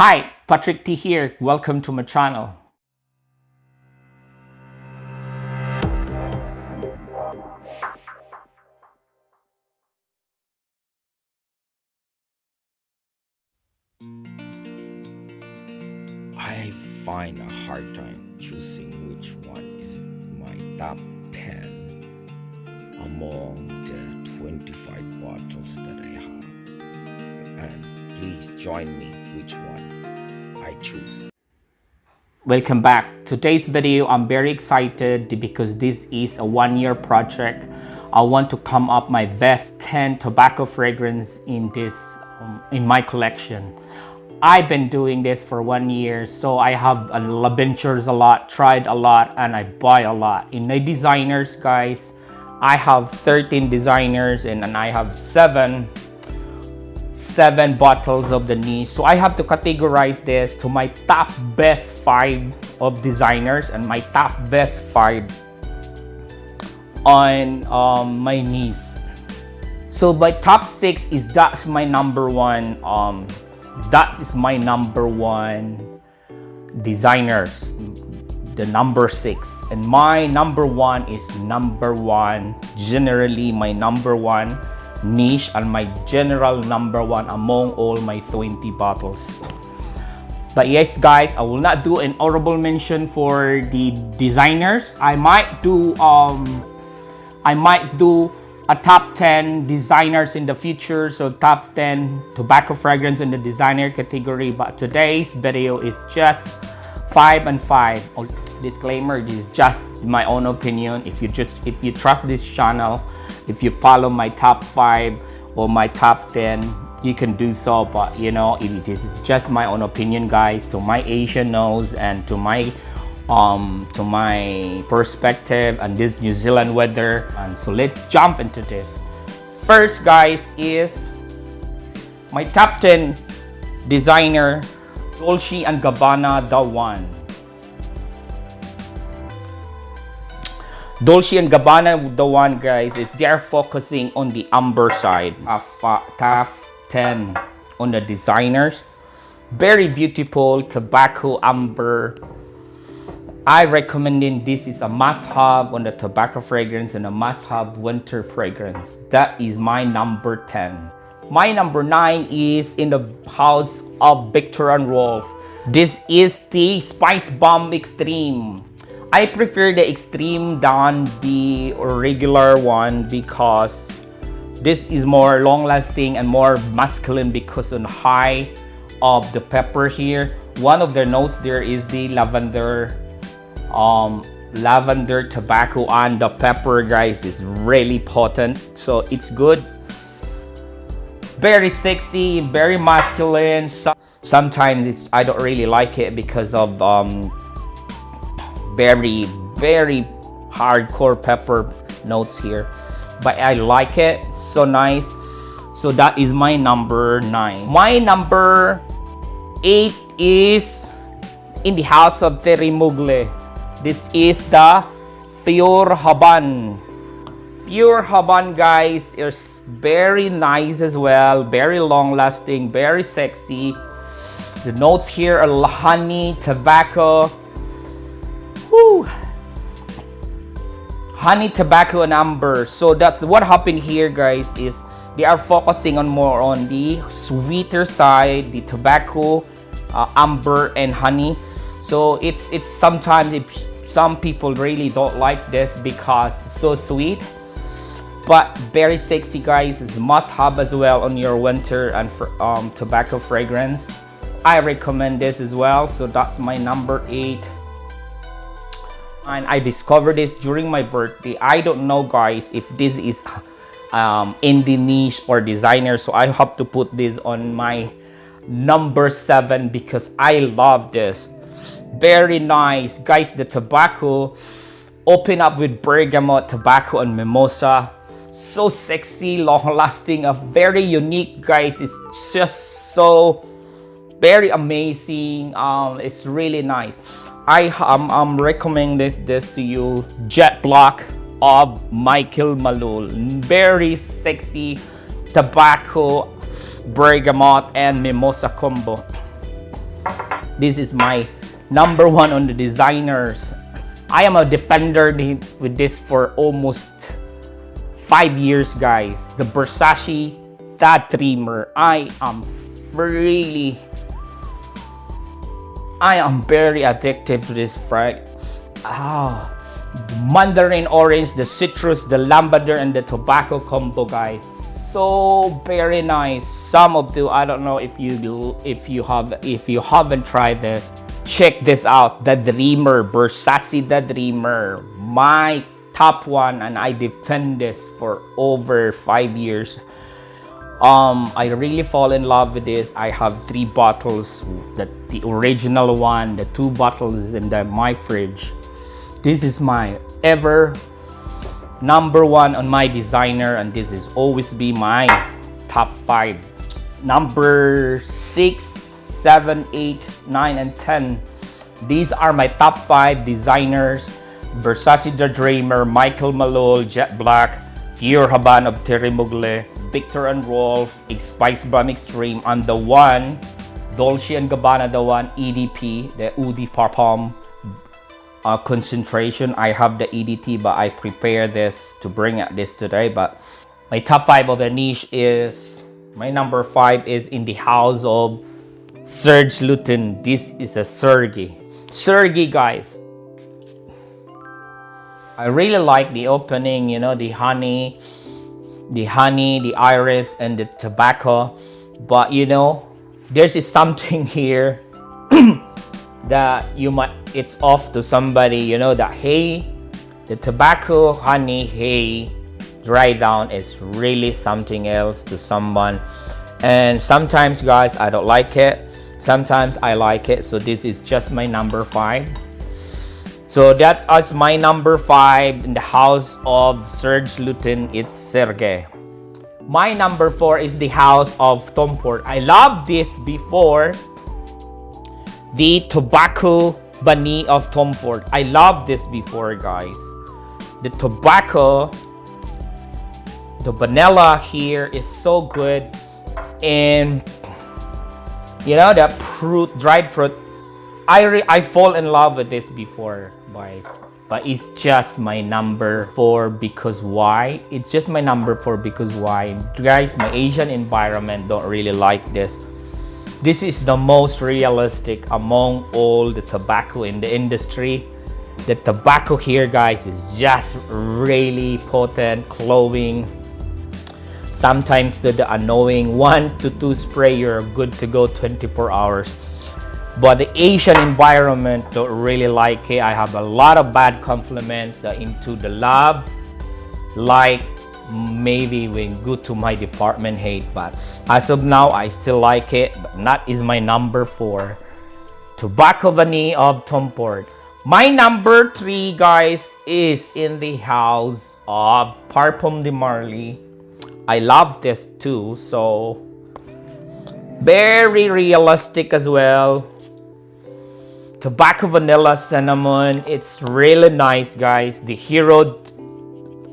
Hi, Patrick T here. Welcome to my channel. I find a hard time choosing which one is my top 10 among the 25 bottles that I have. And please join me which one I choose. Welcome back. Today's video, I'm very excited because this is a one-year project. I want to come up my best 10 tobacco fragrance in in my collection. I've been doing this for 1 year, so I have adventures a lot, tried a lot, and I buy a lot. In the designers, guys, I have 13 designers and I have seven bottles of the niche. So I have to categorize this to my top best 5 of designers and my top best 5 on my niche. So my top 6 is that's my number one. That is my number one designers, the number 6, and my number 1 is number 1. Generally, my number 1 niche and my general number 1 among all my 20 bottles. But yes, guys, I will not do an honorable mention for the designers. I might do a top 10 designers in the future, so top 10 tobacco fragrance in the designer category, but today's video is just 5 and 5. Disclaimer, this is just my own opinion. If you trust this channel, if you follow my top 5 or my top 10, you can do so, but you know, this is just my own opinion, guys, to my Asian nose and to my perspective and this New Zealand weather. And so let's jump into this. First, guys, is my top 10 designer, Dolce&Gabbana The One. Dolce&Gabbana The One, guys, is they're focusing on the amber side of top 10 on the designers. Very beautiful tobacco amber. I recommend this is a must-have on the tobacco fragrance and a must-have winter fragrance. That is my number 10. My number 9 is in the house of Victor and Rolf. This is the Spicebomb Extreme. I prefer the Extreme than the regular one because this is more long-lasting and more masculine because on high of the pepper here. One of the notes there is the lavender tobacco, and the pepper, guys, is really potent, so it's good. Very sexy, very masculine. Sometimes I don't really like it because of very hardcore pepper notes here, but I like it. So nice. So that is my number 9. My number 8 is in the house of Thiery Mugler. This is the Pure Havane. Pure Havane, guys, is very nice as well. Very long lasting, very sexy. The notes here are honey, tobacco. Woo! Honey, tobacco, and amber. So that's what happened here, guys, is they are focusing on more on the sweeter side, the tobacco, amber, and honey. So it's sometimes some people really don't like this because it's so sweet, but very sexy, guys. It's must have as well on your winter and tobacco fragrance. I recommend this as well. So that's my number 8. And I discovered this during my birthday. I don't know, guys, if this is in the niche or designer, so I have to put this on my number 7 because I love this. Very nice, guys. The tobacco open up with bergamot, tobacco, and mimosa. So sexy, long lasting, very unique, guys. It's just so very amazing. It's really nice. I'm recommending this to you. Jet Black of Malul. Very sexy tobacco, bergamot, and mimosa combo. This is my number one on the designers. I am a defender with this for almost 5 years, guys. The Versace The Dreamer. I am very addicted to this fragrance. Mandarin orange, the citrus, the lavender, and the tobacco combo, guys. So very nice. Some of you, I don't know if you haven't tried this, check this out. The Dreamer, Versace The Dreamer, my top one, and I defend this for over 5 years. I really fall in love with this. I have 3 bottles, the original one, the 2 bottles in my fridge. This is my ever number one on my designer, and this is always be my top 5. Number 6, 7, 8, 9, and 10. These are my top 5 designers. Versace The Dreamer, Michael Malul, Jet Black, Thiery Havane of Thiery Mugler, Victor and Rolf, Spicebomb Extreme, and the one, Dolce&Gabbana The One Edp, the Udi Parfum concentration. I have the EDT, but I prepare this to bring out this today. But my top 5 of the niche is, my number 5 is in the house of Serge Lutens. This is a Churgui. Churgui, guys. I really like the opening, you know, the honey, the iris, and the tobacco. But you know, there's something here that it's off to somebody, you know, that hey, the tobacco, honey, hey, dry down is really something else to someone. And sometimes, guys, I don't like it. Sometimes I like it. So this is just my number 5. So that's us, my number 5 in the house of Serge Lutens. It's Serge. My number 4 is the house of Tom Ford. I love this before. The tobacco Vanille of Tom Ford. I love this before, guys. The tobacco, the vanilla here is so good. And you know, the fruit, dried fruit. I fall in love with this before, guys. But it's just my number 4 because why? It's just my number 4 because why? Guys, my Asian environment don't really like this. This is the most realistic among all the tobacco in the industry. The tobacco here, guys, is just really potent, glowing. Sometimes the annoying 1 to 2 spray, you're good to go 24 hours. But the Asian environment don't really like it. I have a lot of bad compliments into the lab, like maybe when go to my department hate, but as of now I still like it. But that is my number 4, Tobacco Vanille of Tom Ford. My number 3, guys, is in the house of Parfum de Marly. I love this too, so very realistic as well. Tobacco Vanilla Cinnamon, it's really nice, guys. The hero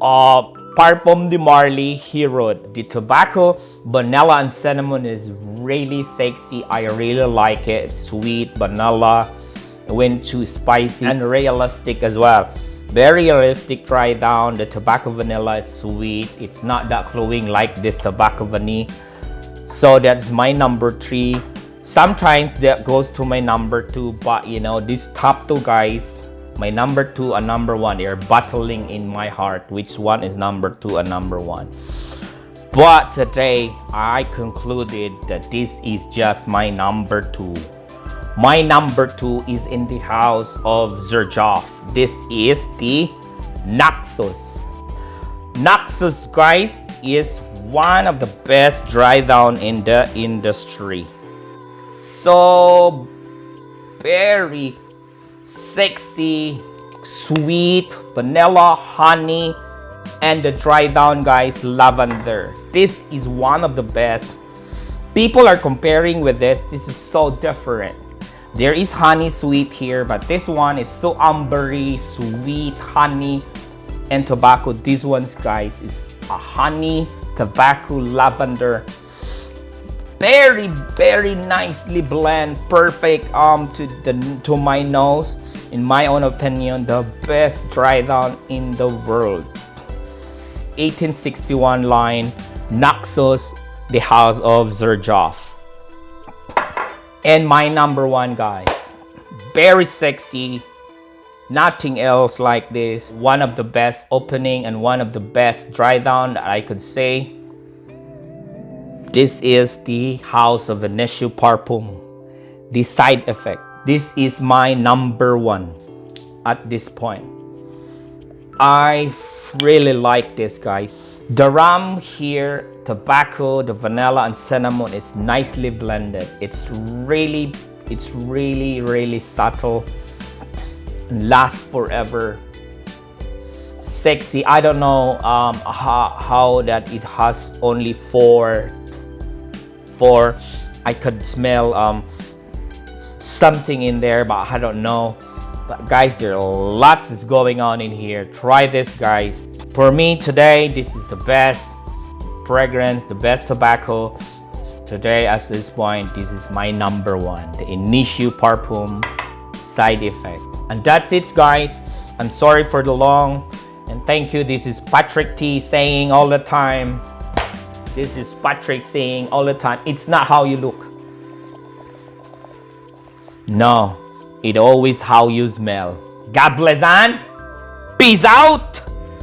of Parfum de Marly hero. The tobacco, vanilla, and cinnamon is really sexy. I really like it. Sweet, vanilla, went too spicy, and realistic as well. Very realistic. Try down. The tobacco vanilla is sweet. It's not that glowing like this tobacco vanille. So that's my number 3. Sometimes that goes to my number 2, but you know, these top 2, guys, my number 2 and number 1, they're battling in my heart which one is number 2 and number 1. But today I concluded that this is just my number 2. My number 2 is in the house of Xerjoff. This is the Naxos. Naxos, guys, is one of the best dry down in the industry. So very sexy, sweet, vanilla, honey, and the dry down, guys, lavender. This is one of the best. People are comparing with this. This is so different. There is honey sweet here, but this one is so ambery, sweet, honey, and tobacco. These ones, guys, is a honey, tobacco, lavender. very nicely blend, perfect to my nose. In my own opinion, the best dry down in the world. 1861 line, Naxos, the house of Xerjoff. And my number one, guys, very sexy, nothing else like this. One of the best opening and one of the best dry down that I could say. This is the house of Initio Parfum, the side effect. This is my number one at this point. I really like this, guys. The rum here, tobacco, the vanilla and cinnamon is nicely blended. It's really subtle and lasts forever. Sexy. I don't know how that it has only four. I could smell something in there, but I don't know. But guys, there are lots is going on in here. Try this, guys. For me today, this is the best fragrance, the best tobacco. Today, at this point, this is my number one, the Initio Parfum side effect. And that's it, guys. I'm sorry for the long, and thank you. This is Patrick T saying all the time. This is Patrick saying all the time, it's not how you look. No, it always how you smell. God bless and peace out.